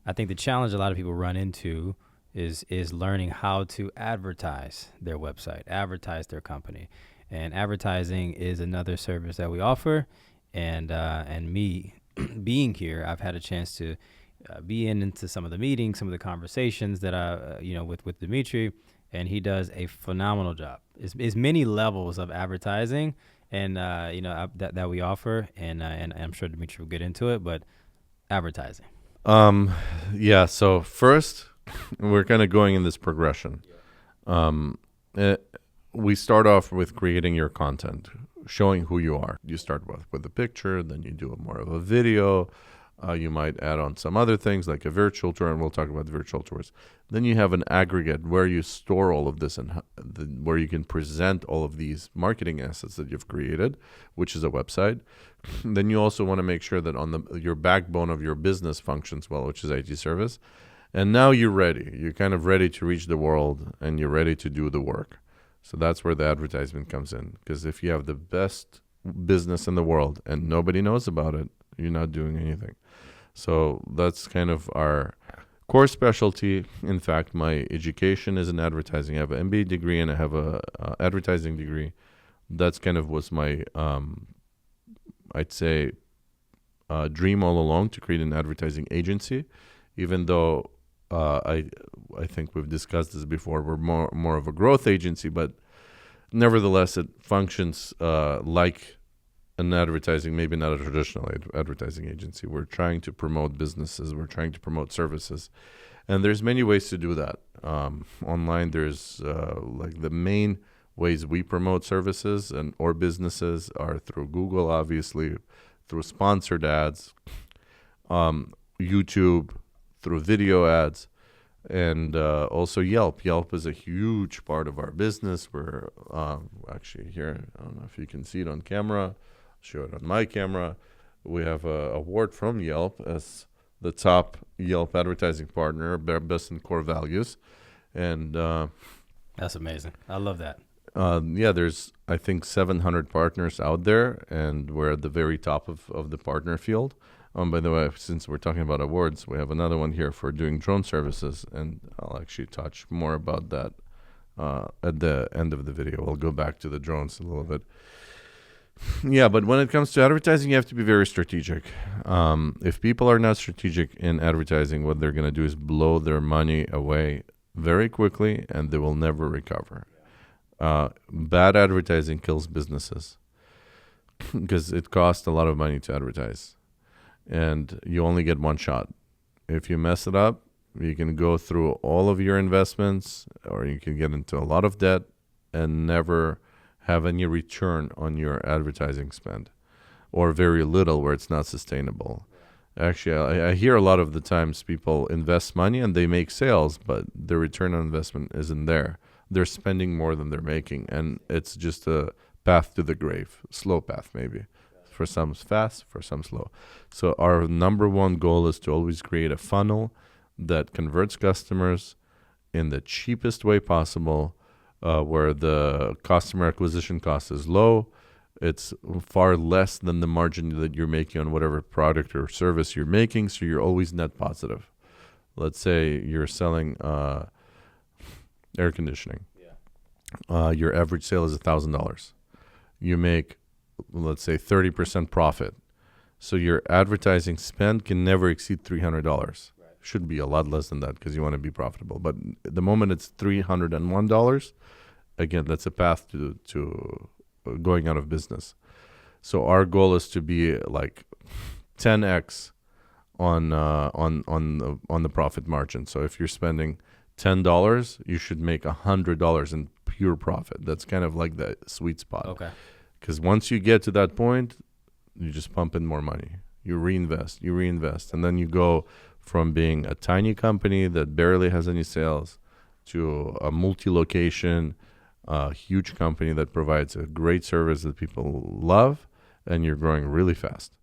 I think the challenge a lot of people run into is learning how to advertise their website, advertise their company, and advertising is another service that we offer. And me being here, I've had a chance to be into some of the meetings, some of the conversations that with Dimitri, and he does a phenomenal job. It's many levels of advertising, and that we offer, and I'm sure Dimitri will get into it, but advertising. Um, yeah. So first, we're kind of going in this progression. Um, eh, we start off with creating your content, showing who you are. You start with a picture, then you do more of a video. You might add on some other things like a virtual tour, and we'll talk about virtual tours. Then you have an aggregate where you store all of this and where you can present all of these marketing assets that you've created, which is a website. Then you also want to make sure that on your backbone of your business functions well, which is IT service. And now you're ready. You're kind of ready to reach the world, and you're ready to do the work. So that's where the advertisement comes in. Because if you have the best business in the world and nobody knows about it, you're not doing anything. So that's kind of our core specialty. In fact, my education is in advertising. I have an MBA degree and I have a advertising degree. That's kind of was my, I'd say, dream all along, to create an advertising agency. Even though I think we've discussed this before, we're more of a growth agency, but nevertheless, it functions like an advertising, maybe not a traditional advertising agency. We're trying to promote businesses. We're trying to promote services. And there's many ways to do that. Online, there's like the main ways we promote services or businesses are through Google, obviously, through sponsored ads, YouTube, through video ads, and also Yelp. Yelp is a huge part of our business. We're actually here. I don't know if you can see it on camera. Show it on my camera. We have an award from Yelp as the top Yelp advertising partner, best in core values. And that's amazing. I love that. There's, I think, 700 partners out there, and we're at the very top of the partner field. By the way, since we're talking about awards, we have another one here for doing drone services, and I'll actually touch more about that at the end of the video. We'll go back to the drones a little bit. Yeah, but when it comes to advertising, you have to be very strategic. If people are not strategic in advertising, what they're going to do is blow their money away very quickly, and they will never recover. Bad advertising kills businesses because it costs a lot of money to advertise, and you only get one shot. If you mess it up, you can go through all of your investments, or you can get into a lot of debt and never have any return on your advertising spend, or very little where it's not sustainable. Actually, I hear a lot of the times people invest money and they make sales, but the return on investment isn't there. They're spending more than they're making, and it's just a path to the grave, slow path maybe. For some fast, for some slow. So our number one goal is to always create a funnel that converts customers in the cheapest way possible, where the customer acquisition cost is low. It's far less than the margin that you're making on whatever product or service you're making, so you're always net positive. Let's say you're selling air conditioning. Your average sale is $1,000. You make, let's say, 30% profit. So your advertising spend can never exceed $300. Should be a lot less than that because you want to be profitable. But the moment it's $301, again, that's a path to going out of business. So our goal is to be like 10x on the profit margin. So if you're spending $10, you should make $100 in pure profit. That's kind of like the sweet spot. Okay. Because once you get to that point, you just pump in more money. You reinvest, and then you go from being a tiny company that barely has any sales to a multi-location, huge company that provides a great service that people love, and you're growing really fast.